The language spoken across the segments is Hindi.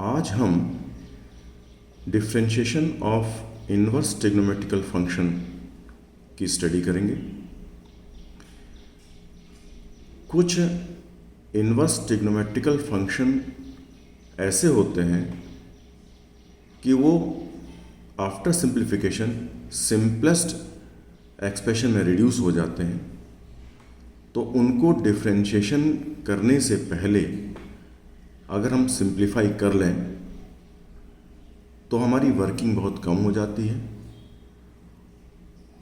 आज हम differentiation of inverse trigonometrical function की स्टडी करेंगे। कुछ इनवर्स ट्रिग्नोमेट्रिकल फंक्शन ऐसे होते हैं कि वो आफ्टर सिंप्लीफिकेशन सिंपलेस्ट एक्सप्रेशन में रिड्यूस हो जाते हैं, तो उनको डिफ्रेंशिएशन करने से पहले अगर हम सिंप्लीफाई कर लें तो हमारी वर्किंग बहुत कम हो जाती है,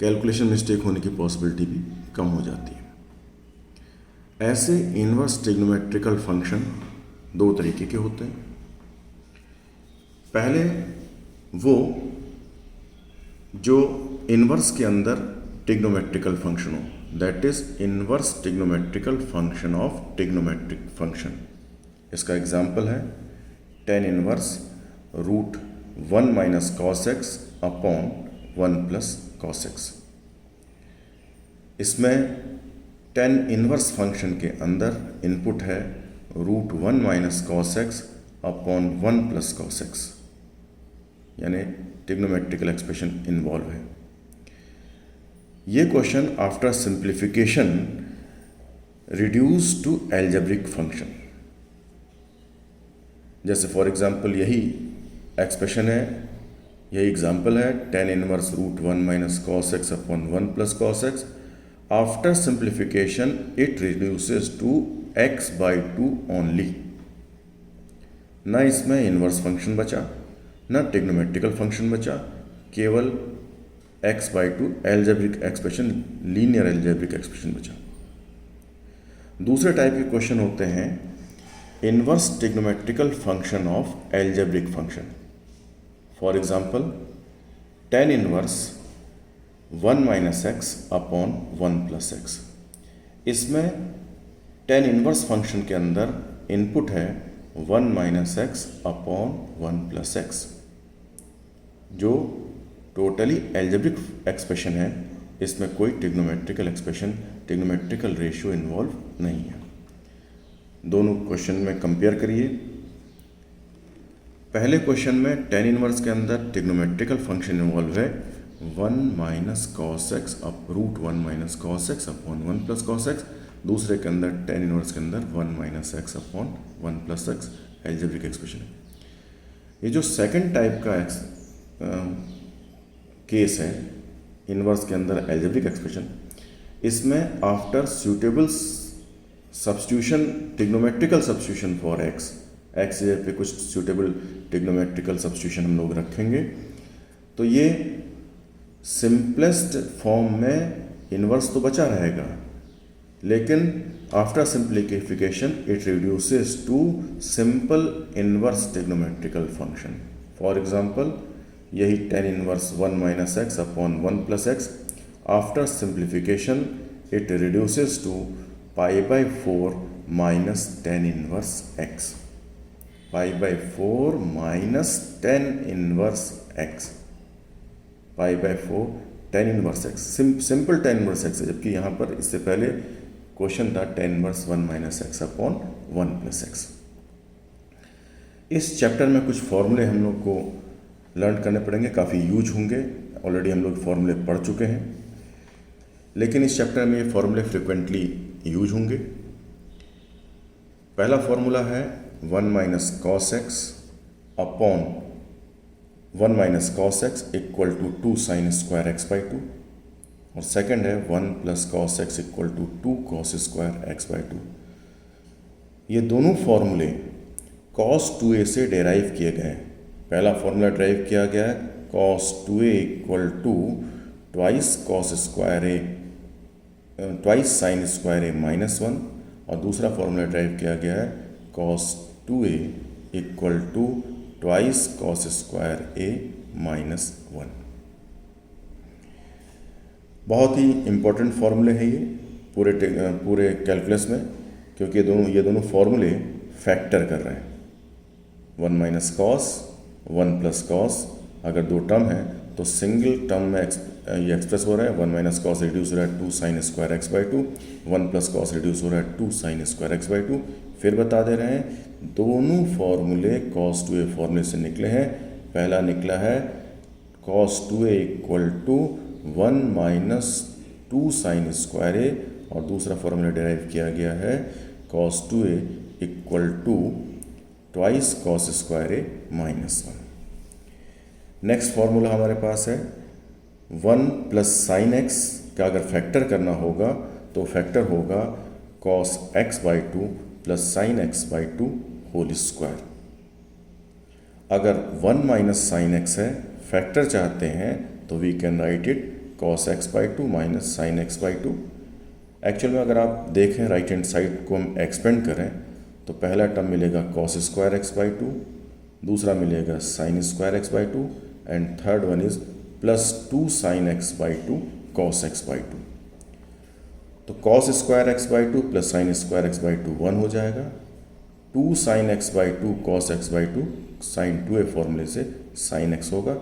कैलकुलेशन मिस्टेक होने की पॉसिबिलिटी भी कम हो जाती है। ऐसे इनवर्स ट्रिग्नोमेट्रिकल फंक्शन दो तरीके के होते हैं। पहले वो जो इनवर्स के अंदर ट्रिग्नोमेट्रिकल फंक्शन हो, that is inverse trigonometrical function of trigonometric function. इसका एग्जाम्पल है tan inverse root 1 minus cos x upon 1 plus cos x. इसमें tan इनवर्स फंक्शन के अंदर इनपुट है root 1 minus cos x upon 1 plus cos x, यानी ट्रिग्नोमेट्रिकल एक्सप्रेशन इन्वॉल्व है। ये question after simplification reduce to algebraic function. जैसे फॉर एग्जांपल यही एक्सप्रेशन है, यही एग्जांपल है tan inverse root 1 minus cos x upon 1 plus cos x. After simplification it reduces to x by 2 only. ना इसमें इनवर्स फंक्शन बचा, ना ट्रिग्नोमेट्रिकल फंक्शन बचा, केवल x by 2 algebraic expression, linear algebraic expression बचा। दूसरे टाइप के क्वेश्चन होते हैं inverse trigonometrical function of algebraic function. For example tan inverse 1 minus x upon 1 plus x. इसमें tan इनवर्स फंक्शन के अंदर इनपुट है 1 minus x upon 1 plus x, जो टोटली एल्जेब्रिक एक्सप्रेशन है। इसमें कोई trigonometrical expression, trigonometrical ratio involve नहीं है। दोनों क्वेश्चन में कंपेयर करिए। पहले क्वेश्चन में tan इनवर्स के अंदर ट्रिग्नोमेट्रिकल फंक्शन इन्वॉल्व है 1 minus cos x up root 1 minus cos x upon 1 plus cos x. दूसरे के अंदर tan इनवर्स के अंदर 1 minus x upon 1 plus x algebraic expression है। ये जो सेकंड टाइप का केस है इनवर्स के अंदर एल्जेब्रिक एक्सप्रेशन, इसमें after suitable substitution, trigonometrical substitution for x जगह पे कुछ सूटेबल ट्रिग्नोमेट्रिकल सब्स्टिट्यूशन हम लोग रखेंगे, तो ये सिंपलेस्ट फॉर्म में इनवर्स तो बचा रहेगा, लेकिन after simplification it reduces to simple inverse trigonometrical function. For example यही tan inverse 1 minus x upon 1 plus x, after simplification it reduces to pi by 4 minus tan inverse x, pi by 4 minus tan inverse x, pi by 4 tan inverse x, simple tan inverse x है, जबकि यहाँ पर इससे पहले क्वेश्चन था tan inverse 1 minus x upon 1 plus x. इस चैप्टर में कुछ फॉर्मूले हम लोग को लर्न करने पड़ेंगे, काफ़ी यूज होंगे, ऑलरेडी हम लोग फॉर्मूले पढ़ चुके हैं, लेकिन इस चैप्टर में ये फॉर्मूले फ्रिक्वेंटली यूज होंगे। पहला फॉर्मूला है 1 minus cos x upon 1 minus cos x equal to 2 sine square x by 2, और सेकंड है 1 plus cos x equal to 2 cos square x by 2। ये दोनों फॉर्मूले cos 2a से डेराइव किए गए हैं। पहला फॉर्मूला ड्राइव किया गया है cos 2a equal to twice cos square a, twice sine square A minus 1, और दूसरा फॉर्मूला ड्राइव किया गया है cos 2a equal to twice cos square A minus 1। बहुत ही इम्पोर्टेंट फॉर्मूले हैं ये पूरे कैलकुलस में, क्योंकि ये दोनों फॉर्मूले फैक्टर कर रहे हैं। 1 माइनस कॉस 1 प्लस कॉस, अगर दो टर्म है तो सिंगल टर्म में ये एक्सप्रेस हो रहा है, 1 माइनस कॉस रिड्यूस हो रहा है 2 sine square x by 2, 1 plus cos reduce हो रहा है 2 साइन स्क्वायर एक्स बाई 2। फिर बता दे रहे हैं दोनों फॉर्मूले कॉस 2a फॉर्मूले से निकले हैं। पहला निकला है cos 2a equal to 1 minus 2 sine square A, और दूसरा फॉर्मूला डिराइव किया गया है cos 2a equal to twice cos square A minus 1। Next formula हमारे पास है 1 प्लस साइन एक्स का अगर फैक्टर करना होगा तो फैक्टर होगा cos x by 2 plus sine x by 2 whole square. अगर 1 माइनस साइन एक्स है, फैक्टर चाहते हैं तो we can write it cos x by 2 minus sine x by 2। Actual में अगर आप देखें राइट हैंड साइड को हम एक्सपेंड करें तो पहला टर्म मिलेगा कॉस स्क्वायर एक्स बाई 2, दूसरा मिलेगा sine square x by 2, and third one is plus 2 sine x by 2 cos x by 2। तो cos square x by 2 plus sine square x by 2 1 हो जाएगा, 2 sine x by 2 cos x by 2 sine 2a फॉर्मूले से साइन एक्स होगा,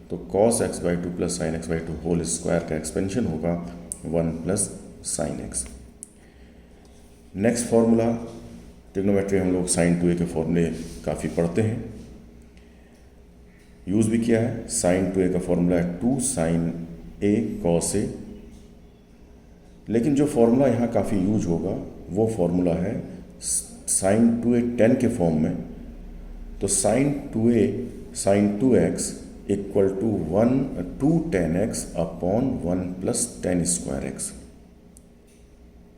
तो cos x by 2 plus sine x by 2 whole square का एक्सपेंशन होगा 1 plus sine x. Next formula trigonometry हम लोग साइन 2a के फॉर्मूले काफ़ी पढ़ते हैं, यूज़ भी किया है। साइन 2a का फॉर्मूला है 2 साइन a कॉस a, लेकिन जो फॉर्मूला यहाँ काफ़ी यूज होगा वो फॉर्मूला है साइन 2a tan के फॉर्म में। तो sine 2a sine 2x equal to 2 tan x upon 1 plus tan square x,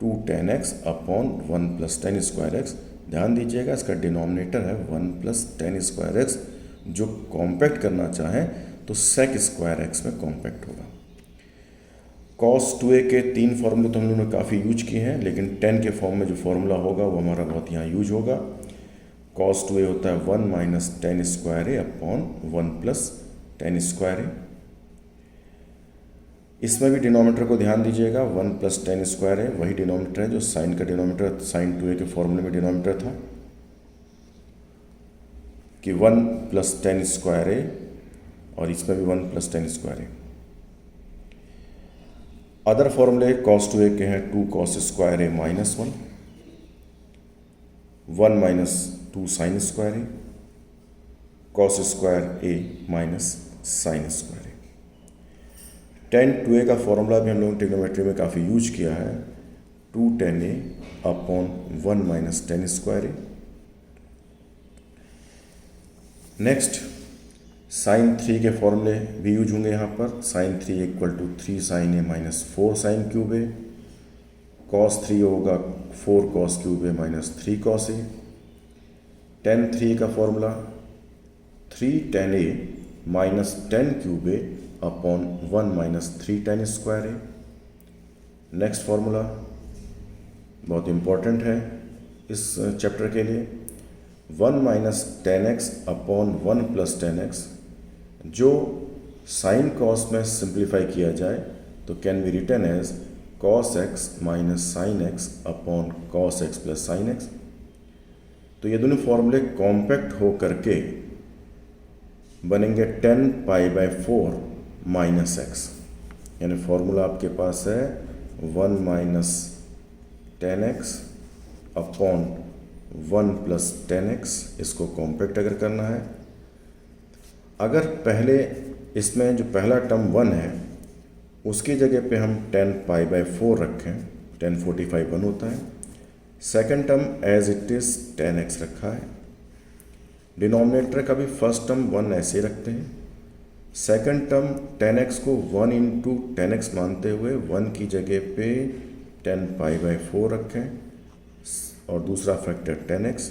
2 tan x upon 1 plus tan square x. ध्यान दीजिएगा इसका डिनोमिनेटर है 1 प्लस टेन स्क्वायर एक्स, जो कॉम्पैक्ट करना चाहें तो सेक स्क्वायर एक्स में कॉम्पैक्ट होगा। कॉस 2a के 3 फॉर्मूले तो हम लोगों ने काफ़ी यूज किए हैं, लेकिन 10 के फॉर्म में जो फॉर्मूला होगा वो हमारा बहुत यहाँ यूज होगा। कॉस 2a होता है 1 माइनस टेन स्क्वायर ए अपॉन 1 प्लस टेन स्क्वायर ए। इसमें भी डिनोमिनेटर को ध्यान दीजिएगा, 1 प्लस टेन स्क्वायर है वही डिनोमिनेटर है जो साइन का डिनोमिनेटर साइन 2a के फॉर्मूले में डिनोमिनेटर था कि 1 प्लस टेन स्क्वायर ए, और इसमें भी 1 प्लस टेन स्क्वायर ए। अदर फॉर्मूले कॉस 2a के हैं 2 कॉस स्क्वायर ए माइनस 1, 1 माइनस 2 साइन स्क्वायर ए, कॉस स्क्वायर ए माइनस साइन स्क्वायर ए। tan 2a का फॉर्मूला भी हम लोगों ने ट्रिग्नोमेट्री में काफ़ी यूज किया है, 2 tan a upon 1 minus tan square a. Next sine 3 के फॉर्मूले भी यूज होंगे यहाँ पर, sine 3 equal to 3 sine a minus 4 sine cube a, cos 3 होगा 4 cos cube a minus 3 cos a. tan 3 का फॉर्मूला 3 tan a minus 10 cube a upon 1 minus 3 tan square a. Next formula बहुत इम्पॉर्टेंट है इस चैप्टर के लिए, 1 minus tan x upon 1 plus ten x, जो साइन कॉस में सिंप्लीफाई किया जाए तो can be written as cos x minus sine x upon cos x plus sine x. तो ये दोनों फॉर्मूले कॉम्पैक्ट हो करके बनेंगे 10 पाई बाई 4 माइनस एक्स, यानी फॉर्मूला आपके पास है 1 minus tan x upon 1 plus ten x. इसको कॉम्पैक्ट अगर करना है, अगर पहले इसमें जो पहला टर्म 1 है उसकी जगह पे हम 10 पाई बाई 4 रखें, 1045 1 होता है। Second term as it is 10x रखा है, डिनोमिनेटर का भी फर्स्ट टर्म 1 ऐसे रखते हैं, सेकंड टर्म 10x को 1 इंटू 10x मानते हुए 1 की जगह पे 10 पाई बाई 4 रखें और दूसरा फैक्टर 10x।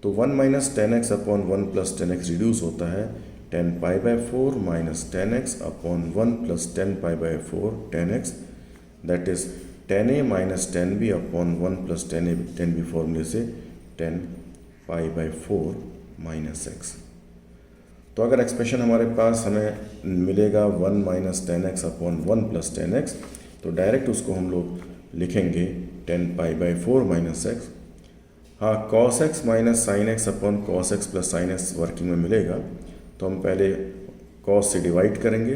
तो 1 minus tan x upon 1 plus ten x reduce होता है 10 pi by 4 minus tan x upon 1 plus 10 pi by 4 10x, that is 10a minus 10b upon 1 plus 10b फॉर्मूले से 10 पाई बाई 4 माइनस एक्स। तो अगर एक्सप्रेशन हमारे पास हमें मिलेगा 1 minus tan x upon 1 plus ten x, तो डायरेक्ट उसको हम लोग लिखेंगे 10 पाई बाई 4 माइनस एक्स। हाँ, cos x minus sine x upon cos x plus sine x working में मिलेगा, तो हम पहले कॉस से डिवाइड करेंगे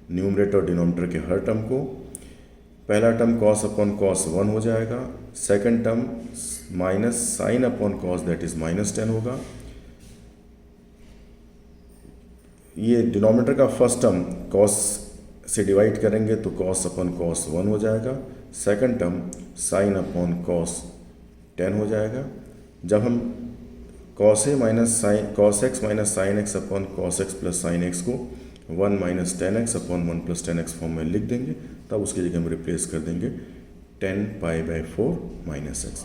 न्यूमरेटर और डिनोमिनेटर के हर टर्म को। पहला टर्म कॉस अपॉन कॉस 1 हो जाएगा, second term minus sine upon cos that is -10 होगा। ये डिनोमिनेटर का फर्स्ट टर्म कॉस से डिवाइड करेंगे तो कॉस अपॉन कॉस 1 हो जाएगा, second term sine upon cos 10 हो जाएगा। जब हम cos x minus sine x upon cos x plus sine x को 1 minus 10x upon 1 plus 10x form में लिख देंगे, तब उसकी जगह हम रिप्लेस कर देंगे 10π/4 माइनस एक्स।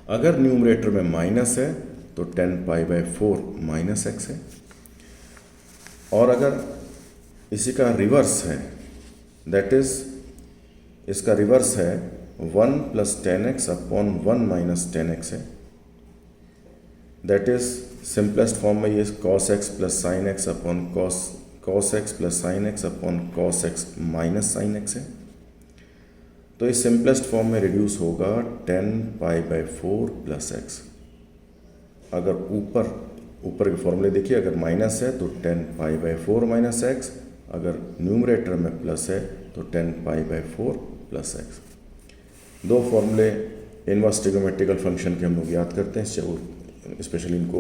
अगर न्यूमरेटर में माइनस है तो 10π/4 माइनस एक्स है, और अगर इसी का रिवर्स है, दैट इज इसका रिवर्स है 1 plus 10x upon 1 minus 10x है, दैट इज सिंपलेस्ट फॉर्म में ये cos x plus sine x upon cos x plus sine x upon cos x minus sine x है। तो इस सिंपलेस्ट फॉर्म में रिड्यूस होगा 10π/4 प्लस एक्स। अगर ऊपर के फॉर्मूले देखिए, अगर माइनस है तो 10π/4 माइनस एक्स, अगर न्यूमरेटर में प्लस है तो 10π/4 प्लस एक्स। दो फॉर्मूले इनवर्स ट्रिग्नोमेट्रिकल फंक्शन के हम लोग याद करते हैं, स्पेशली इनको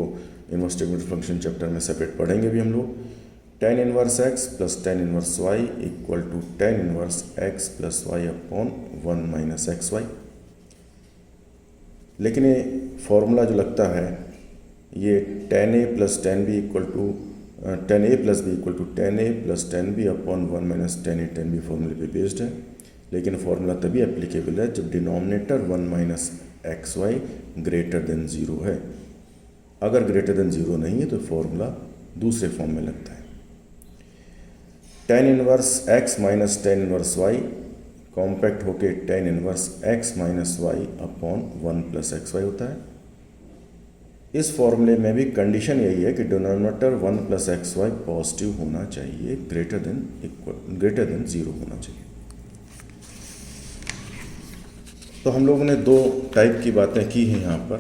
इनवर्स ट्रिग्नोमेट्रिकल फंक्शन चैप्टर में सेपरेट पढ़ेंगे भी हम लोग। tan inverse x plus tan inverse y equal to tan inverse x plus y upon 1 minus x y. लेकिन ये फॉर्मूला जो लगता है ये tan a plus tan b equal to tan a plus b equal to tan a plus tan b upon 1 minus tan a tan b फॉर्मूले पे बेस्ड है। लेकिन फॉर्मूला तभी एप्लीकेबल है जब denominator 1 minus x y greater than 0 है। अगर ग्रेटर देन 0 नहीं है तो फॉर्मूला दूसरे फॉर्म में लगता है। tan inverse x minus tan inverse y compact होके tan inverse x minus y upon 1 plus x y होता है। इस फॉर्मूले में भी कंडीशन यही है कि denominator 1 plus x y positive होना चाहिए, ग्रेटर देन 0 होना चाहिए। तो हम लोगों ने दो टाइप की बातें की हैं यहाँ पर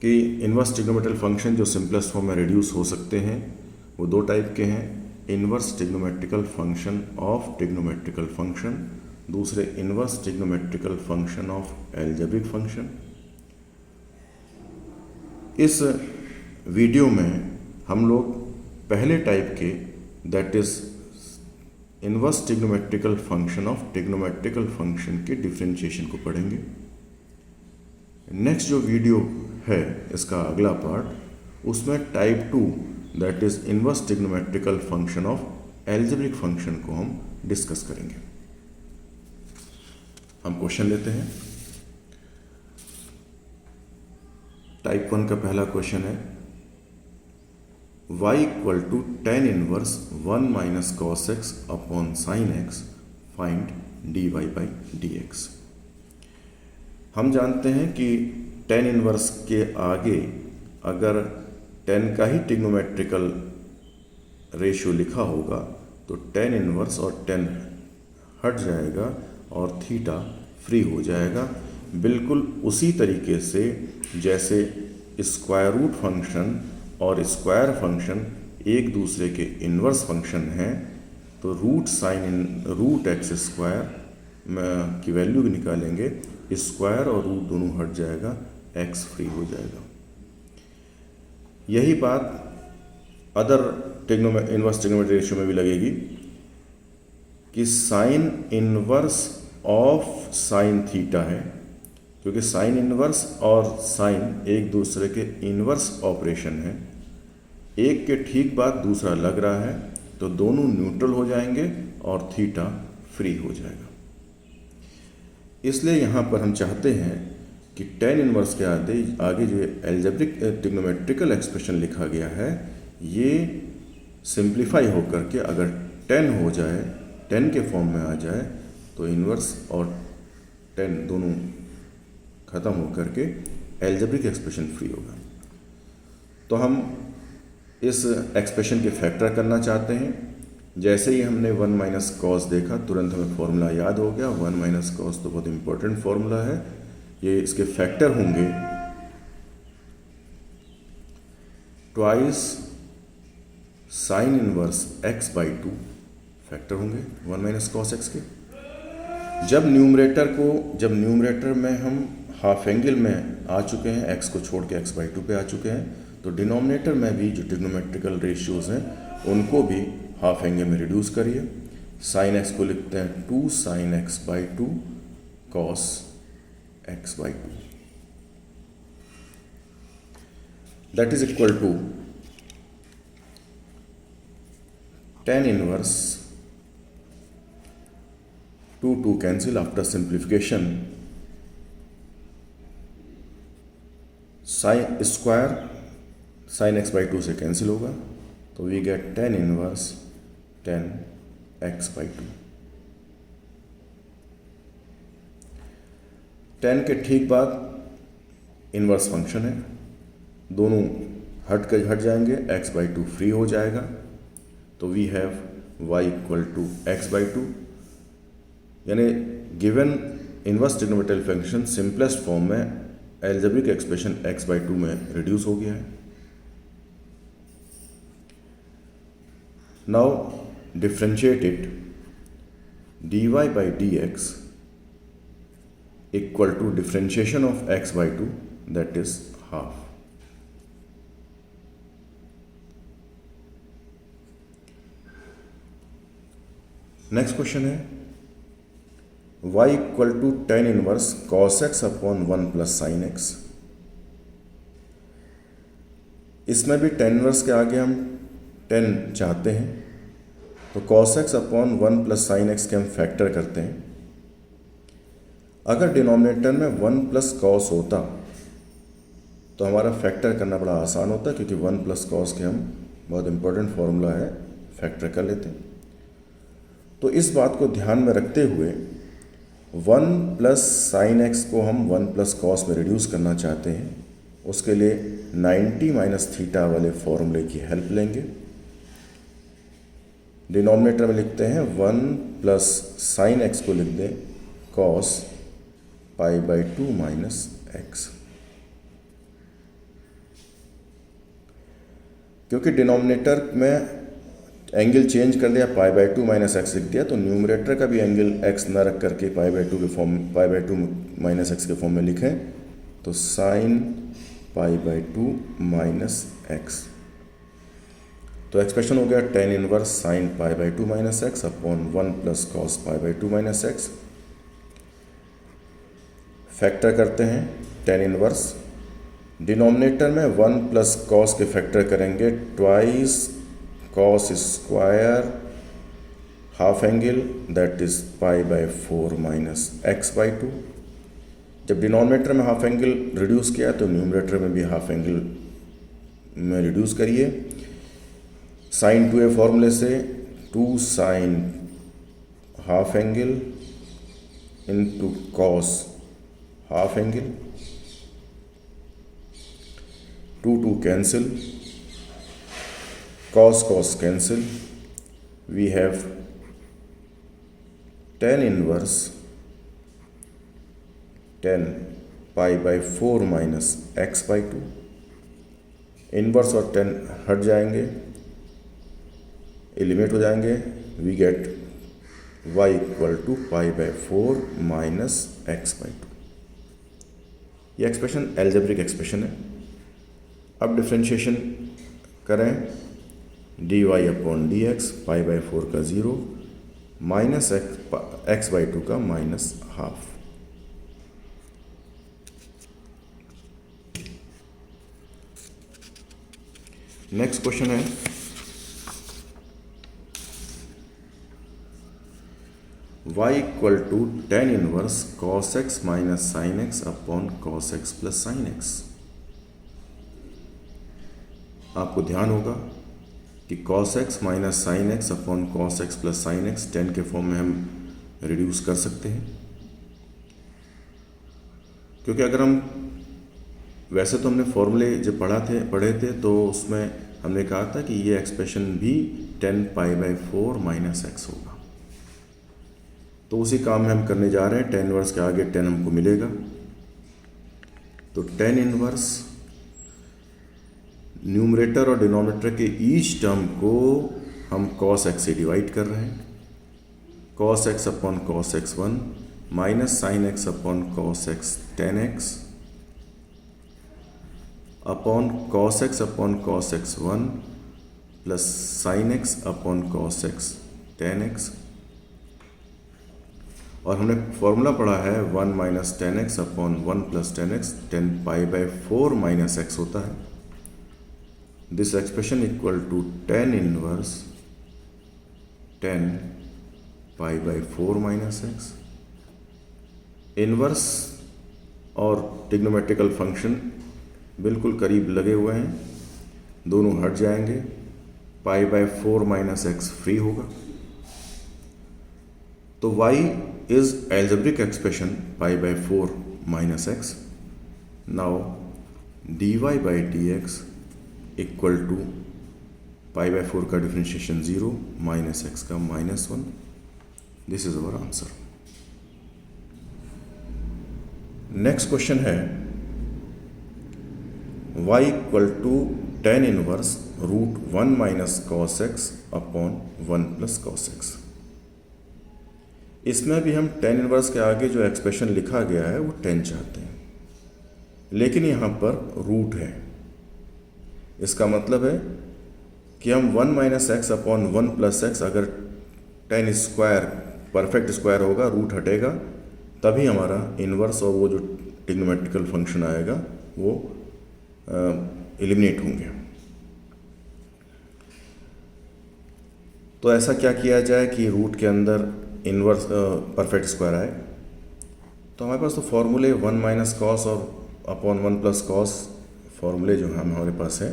कि इनवर्स ट्रिग्नोमेट्रिकल फंक्शन जो सिंपलेस्ट फॉर्म में रिड्यूस हो सकते हैं वो दो टाइप के हैं। Inverse trigonometrical function of trigonometrical function, दूसरे inverse trigonometrical function of algebraic function. इस वीडियो में हम लोग पहले टाइप के that is inverse trigonometrical function of trigonometrical function के डिफरेंशिएशन को पढ़ेंगे। नेक्स्ट जो वीडियो है इसका अगला पार्ट, उसमें type 2 that is inverse trigonometrical function of algebraic function को हम डिस्कस करेंगे। हम क्वेश्चन लेते हैं। टाइप 1 का पहला क्वेश्चन है y equal to tan inverse 1 minus cos x upon sine x, find dy/dx। हम जानते हैं कि tan इनवर्स के आगे अगर tan का ही ट्रिग्नोमेट्रिकल रेशियो लिखा होगा तो tan इनवर्स और tan हट जाएगा और थीटा फ्री हो जाएगा। बिल्कुल उसी तरीके से जैसे स्क्वायर रूट फंक्शन और स्क्वायर फंक्शन एक दूसरे के इन्वर्स फंक्शन हैं, तो रूट एक्स स्क्वायर की वैल्यू निकालेंगे, स्क्वायर और रूट दोनों हट जाएगा, एक्स फ्री हो जाएगा। यही बात अदर इन्वर्स ट्रिग्नोमेट्रिक रेशियो में भी लगेगी कि sine inverse of sine theta है, क्योंकि साइन इनवर्स और साइन एक दूसरे के इनवर्स ऑपरेशन है। एक के ठीक बाद दूसरा लग रहा है तो दोनों न्यूट्रल हो जाएंगे और थीटा फ्री हो जाएगा। इसलिए यहाँ पर हम चाहते हैं कि tan इनवर्स के आगे जो एल्जेब्रिक ट्रिग्नोमेट्रिकल एक्सप्रेशन लिखा गया है ये सिंप्लीफाई होकर के अगर 10 हो जाए, 10 के फॉर्म में आ जाए तो इनवर्स और 10 दोनों ख़त्म होकर के एल्जेब्रिक एक्सप्रेशन फ्री होगा। तो हम इस एक्सप्रेशन के फैक्टर करना चाहते हैं। जैसे ही हमने 1 माइनस कॉस देखा तुरंत हमें फॉर्मूला याद हो गया। 1 माइनस कॉस तो बहुत इंपॉर्टेंट फॉर्मूला है। ये इसके फैक्टर होंगे twice sine inverse x by two factor होंगे 1 माइनस कॉस एक्स के। जब न्यूमरेटर में हम हाफ एंगल में आ चुके हैं, एक्स को छोड़ के एक्स बाई टू पे आ चुके हैं, तो डिनोमिनेटर में भी जो ट्रिग्नोमेट्रिकल रेशियोज हैं उनको भी हाफ एंगल में रिड्यूस करिए। साइन एक्स को लिखते हैं 2 sine x by two cos x by two, that is equal to tan inverse 2 cancel after simplification, sine square sine x by two से कैंसिल होगा, तो we get tan inverse 10 x by two. tan के ठीक बाद इनवर्स फंक्शन है, दोनों हट जाएंगे, x बाई टू फ्री हो जाएगा, तो we have y equal to x by two. यानी given inverse trigonometrical function simplest form में algebraic expression x by two में रिड्यूस हो गया है। Now differentiate it, dy by d x equal to differentiation of x by two, that is half. Next question है y equal to tan inverse cos x upon 1 plus sine x. इसमें भी tan इनवर्स के आगे हम 10 चाहते हैं, तो cos x upon 1 plus sine x के हम फैक्टर करते हैं। अगर डिनोमिनेटर में 1 प्लस कॉस होता तो हमारा फैक्टर करना बड़ा आसान होता, क्योंकि 1 प्लस कॉस के हम बहुत इंपॉर्टेंट फॉर्मूला है, फैक्टर कर लेते हैं। तो इस बात को ध्यान में रखते हुए 1 प्लस साइन एक्स को हम 1 प्लस कॉस में रिड्यूस करना चाहते हैं, उसके लिए 90 माइनस थीटा वाले फॉर्मूले की हेल्प लेंगे। डिनोमिनेटर में लिखते हैं 1 प्लस साइन एक्स को लिख दें cos pi by 2 minus x. क्योंकि डिनोमिनेटर में एंगल चेंज कर दिया, पाई बाई 2 माइनस एक्स लिख दिया, तो न्यूमरेटर का भी एंगल एक्स न रख करके पाई बाई 2 माइनस एक्स के फॉर्म में लिखें, तो sign pi by 2 minus x. तो एक्सप्रेशन हो गया tan inverse sine pi by 2 minus x upon 1 plus cos pi by 2 minus x. Factor करते हैं tan इनवर्स, डिनोमिनेटर में 1 प्लस कॉस के फैक्टर करेंगे, twice cos square half angle, that is pi by 4 minus x by 2। जब डिनोमिनेटर में हाफ एंगल रिड्यूस किया तो न्यूमरेटर में भी हाफ एंगल में रिड्यूस करिए। साइन 2a फॉर्मूले से 2 sine half angle into cos half angle, 2 cancel, cos cancel, we have tan inverse 10 pi by 4 minus x by 2। Inverse और 10 हट जाएंगे, एलिमिनेट हो जाएंगे, we get y equal to pi by 4 minus x by 2। ये एक्सप्रेशन एल्जेब्रिक एक्सप्रेशन है। अब डिफ्रेंशिएशन करें, d y upon d x, pi by 4 का 0 माइनस एक्स बाई 2 का माइनस हाफ। नेक्स्ट क्वेश्चन है y equal to tan inverse cos x minus sine x upon cos x plus sine x. आपको ध्यान होगा कि cos x minus sine x upon cos x plus sine x 10 के फॉर्म में हम रिड्यूस कर सकते हैं, क्योंकि अगर हम वैसे तो हमने फॉर्मूले जब पढ़े थे तो उसमें हमने कहा था कि ये एक्सप्रेशन भी 10 पाई बाई 4 माइनस एक्स होगा। तो उसी काम में हम करने जा रहे हैं, tan इनवर्स के आगे 10 हमको मिलेगा, तो tan इनवर्स न्यूमरेटर और डिनोमिनेटर के ईच टर्म को हम cos x से डिवाइड कर रहे हैं। cos x upon cos x1 minus sine x upon cos x tan x upon cos x upon cos x1 plus sine x upon cos x tan x। और हमने फॉर्मूला पढ़ा है 1 minus tan x upon 1 plus ten x, 10 pi by 4 minus x होता है। This expression equal to ten inverse 10 pi by 4 minus x. Inverse और ट्रिग्नोमेट्रिकल फंक्शन बिल्कुल करीब लगे हुए हैं, दोनों हट जाएंगे, pi by 4 minus x free होगा। तो y is algebraic expression pi by 4 minus x. Now dy by dx equal to pi by 4 का डिफरेंशिएशन 0 माइनस x का minus 1। This is our answer. Next question है y equal to ten inverse root 1 minus cos x upon 1 plus cos x. इसमें भी हम टेन इनवर्स के आगे जो एक्सप्रेशन लिखा गया है वो 10 चाहते हैं, लेकिन यहाँ पर रूट है। इसका मतलब है कि हम 1 minus x upon 1 plus x, अगर 10 स्क्वायर परफेक्ट स्क्वायर होगा, रूट हटेगा, तभी हमारा इनवर्स और वो जो ट्रिग्नोमेट्रिकल फंक्शन आएगा वो एलिमिनेट होंगे। तो ऐसा क्या किया जाए कि रूट के अंदर इनवर्स परफेक्ट स्क्वायर आए। तो हमारे पास तो फॉर्मूले 1 माइनस कॉस और अपॉन 1 प्लस कॉस फॉर्मूले जो हैं हमारे पास है,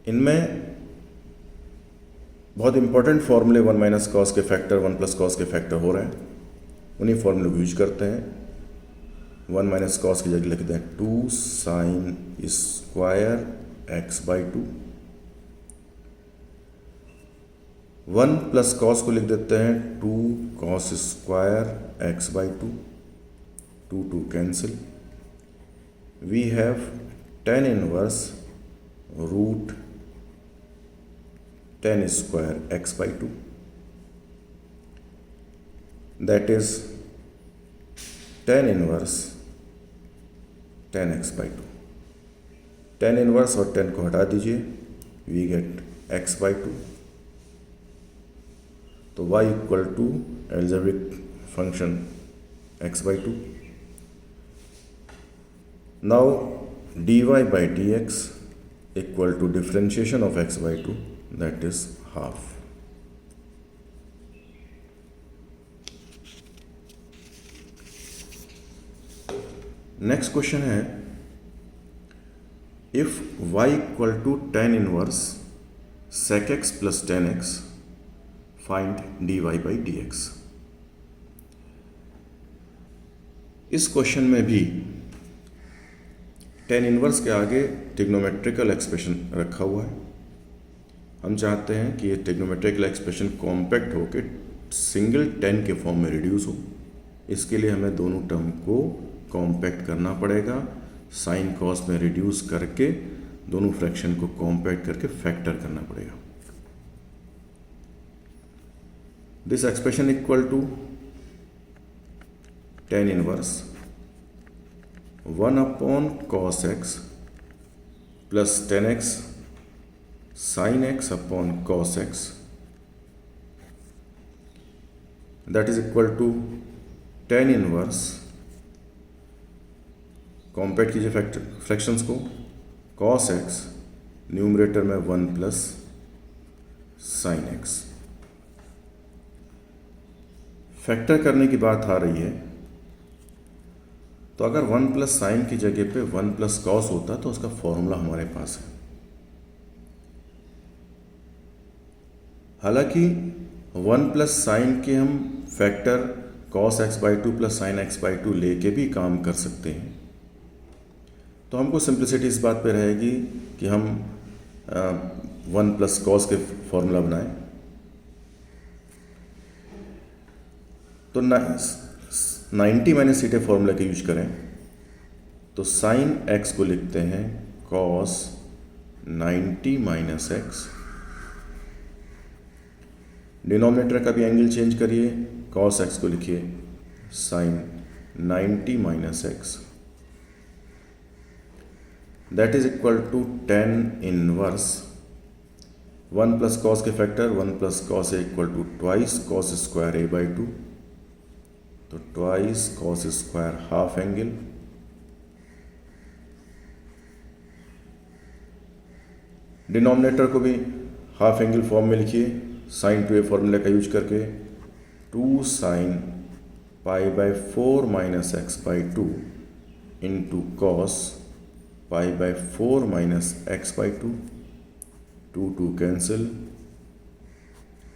इनमें बहुत इंपॉर्टेंट फॉर्मूले 1 माइनस कॉस के फैक्टर 1 प्लस कॉस के फैक्टर हो रहे हैं, उन्हीं फॉर्मूले को यूज करते हैं। 1 माइनस कॉस की जगह लिखते हैं 2 sine square x by 2। 1 plus cos को लिख देते हैं 2 cos square x by 2, 2 cancel. We have tan inverse root 10 square x by 2, that is 10 inverse 10 x by 2। 10 inverse और 10 को हटा दीजिए, वी गेट एक्स बाई 2। तो y equal to algebraic function x by 2। Now dy by dx equal to differentiation of x by 2, that is half. Next question है if y equal to ten inverse sec x plus ten x, find dy by dx। इस क्वेश्चन में भी टेन इनवर्स के आगे ट्रिग्नोमेट्रिकल एक्सप्रेशन रखा हुआ है। हम चाहते हैं कि ये ट्रिग्नोमेट्रिकल एक्सप्रेशन कॉम्पैक्ट होकर सिंगल 10 के फॉर्म में रिड्यूस हो। इसके लिए हमें दोनों टर्म को कॉम्पैक्ट करना पड़ेगा, साइन कॉस में रिड्यूस करके दोनों फ्रैक्शन को कॉम्पैक्ट करके फैक्टर करना पड़ेगा। This expression equal to tan inverse 1 upon cos x plus tan x sin x upon cos x, that is equal to tan inverse, compact कीजिए फ्रैक्शंस को, cos x न्यूमरेटर में 1 प्लस साइन x। फैक्टर करने की बात आ रही है, तो अगर 1 प्लस साइन की जगह पे 1 प्लस कॉस होता तो उसका फॉर्मूला हमारे पास है। हालांकि 1 प्लस साइन के हम factor cos x by 2 plus sine x by 2 लेके भी काम कर सकते हैं। तो हमको सिंप्लिसिटी इस बात पे रहेगी कि हम 1 प्लस कॉस के फॉर्मूला बनाएं। तो 90 माइनस सीटे फॉर्मूला के यूज करें तो साइन एक्स को लिखते हैं कॉस 90 माइनस एक्स। डिनोमिनेटर का भी एंगल चेंज करिए, कॉस एक्स को लिखिए sine 90 minus x, that is equal to tan inverse 1 plus cos के factor 1 plus cos A equal to twice cos square A by 2, तो twice cos square half angle, denominator को भी हाफ एंगल फॉर्म में लिखिए साइन 2a फॉर्मूला का यूज करके, 2 sine pi by 4 minus x by 2 into cos pi by 4 minus x by 2, 2 cancel,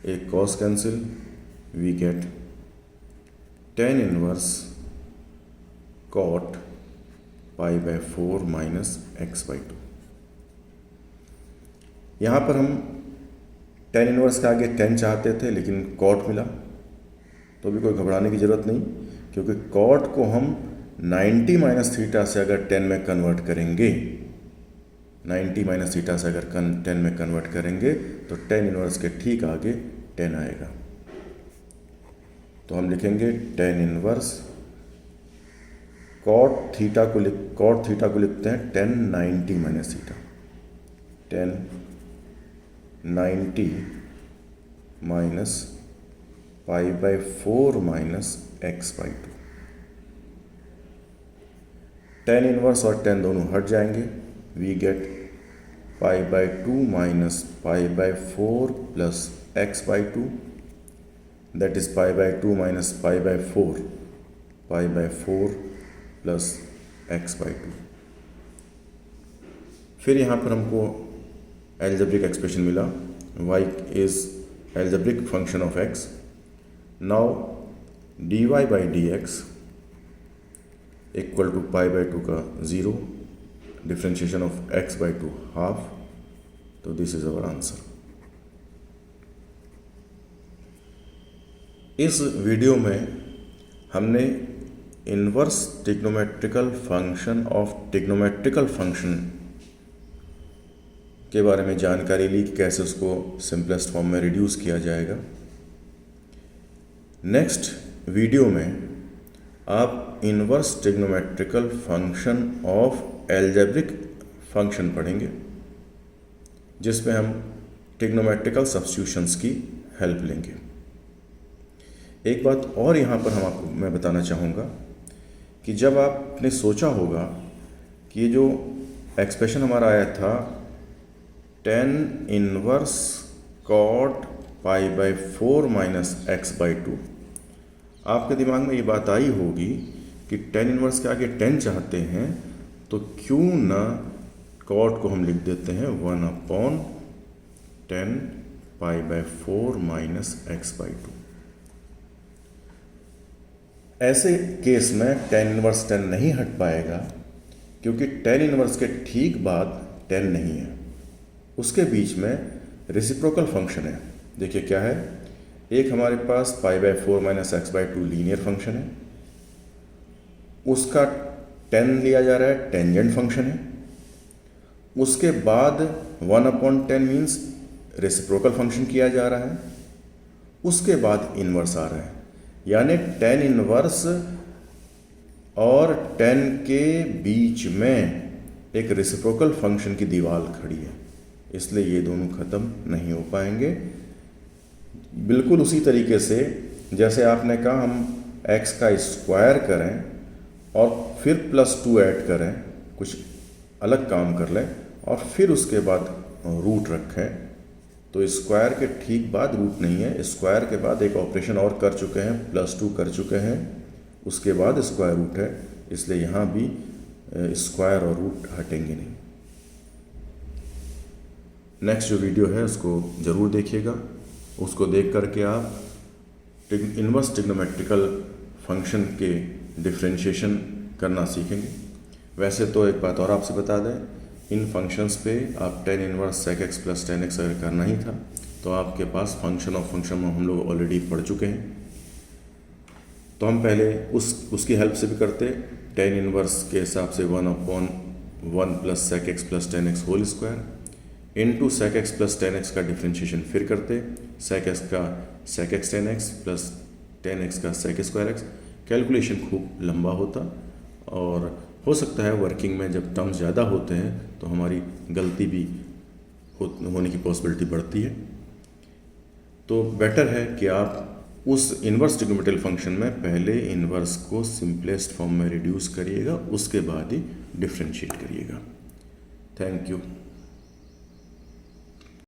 एक cos cancel, we get tan inverse cot pi by 4 minus x by 2। यहाँ पर हम tan इनवर्स के आगे tan चाहते थे लेकिन कॉट मिला, तो भी कोई घबराने की ज़रूरत नहीं, क्योंकि कॉट को हम 90 माइनस थीटा से अगर 10 में कन्वर्ट करेंगे, 90 माइनस थीटा से अगर 10 में कन्वर्ट करेंगे तो tan इनवर्स के ठीक आगे 10 आएगा। तो हम लिखेंगे tan इनवर्स कॉट थीटा को लिखते हैं tan 90 minus theta, tan 90 minus pi by 4 minus x by 2। tan inverse और tan दोनों हट जाएंगे, we get pi by 2 minus pi by 4 plus x by 2, that is pi by 2 minus pi by 4, pi by 4 plus x by 2। फिर यहाँ पर हमको एल्जेब्रिक एक्सप्रेशन मिला, y is algebraic function of x। Now dy by d x equal to pi by 2 का 0, differentiation of x by 2 half, तो दिस इज अवर आंसर। इस वीडियो में हमने inverse trigonometrical function of trigonometrical function के बारे में जानकारी ली कि कैसे उसको सिंपलेस्ट फॉर्म में रिड्यूस किया जाएगा। नेक्स्ट वीडियो में आप inverse trigonometrical function of algebraic function पढ़ेंगे, जिसमें हम ट्रिग्नोमेट्रिकल सब्स्टिट्यूशंस की हेल्प लेंगे। एक बात और यहाँ पर मैं बताना चाहूँगा कि जब आपने सोचा होगा कि ये जो एक्सप्रेशन हमारा आया था tan inverse cot pi by 4 minus x by 2, आपके दिमाग में ये बात आई होगी कि tan इनवर्स के आगे 10 चाहते हैं तो क्यों ना कॉट को हम लिख देते हैं 1/10 पाई बाई 4 माइनस एक्स बाई 2। ऐसे केस में tan इनवर्स 10 नहीं हट पाएगा, क्योंकि tan इनवर्स के ठीक बाद 10 नहीं है, उसके बीच में रेसिप्रोकल फंक्शन है। देखिए क्या है, एक हमारे पास pi by 4 minus x by 2 linear function है, उसका 10 लिया जा रहा है, टेंजेंट फंक्शन है। उसके बाद 1/10 मीन्स रेसिप्रोकल फंक्शन किया जा रहा है, उसके बाद इनवर्स आ रहा है, यानी tan इनवर्स और 10 के बीच में एक रेसिप्रोकल फंक्शन की दीवार खड़ी है, इसलिए ये दोनों ख़त्म नहीं हो पाएंगे। बिल्कुल उसी तरीके से जैसे आपने कहा हम x का स्क्वायर करें और फिर +2 ऐड करें, कुछ अलग काम कर लें और फिर उसके बाद रूट रखें, तो स्क्वायर के ठीक बाद रूट नहीं है, स्क्वायर के बाद एक ऑपरेशन और कर चुके हैं, +2 कर चुके हैं, उसके बाद स्क्वायर रूट है, इसलिए यहाँ भी स्क्वायर और रूट हटेंगे नहीं। नेक्स्ट जो वीडियो है उसको ज़रूर देखिएगा, उसको देख करके आप इनवर्स ट्रिग्नोमेट्रिकल फंक्शन के डिफ्रेंशिएशन करना सीखेंगे। वैसे तो एक बात और आपसे बता दें, इन फंक्शंस पे आप tan inverse sec x plus tan x अगर करना ही था तो आपके पास फंक्शन ऑफ फंक्शन में हम लोग ऑलरेडी पढ़ चुके हैं, तो हम पहले उसकी हेल्प से भी करते। tan इनवर्स के हिसाब से 1/, 1 plus sec x plus 10x whole square into sec x plus 10x का डिफ्रेंशिएशन फिर करते, सेक एक्स का सेक एक्स 10x प्लस 10x का सेक स्क्वायर एक्स। कैलकुलेशन खूब लंबा होता और हो सकता है वर्किंग में जब टर्म्स ज़्यादा होते हैं तो हमारी गलती भी होने की पॉसिबिलिटी बढ़ती है। तो बेटर है कि आप उस इन्वर्स ट्रिग्नोमेट्रियल फंक्शन में पहले इन्वर्स को सिंपलेस्ट फॉर्म में रिड्यूस करिएगा, उसके बाद ही डिफ्रेंशिएट करिएगा। Thank you.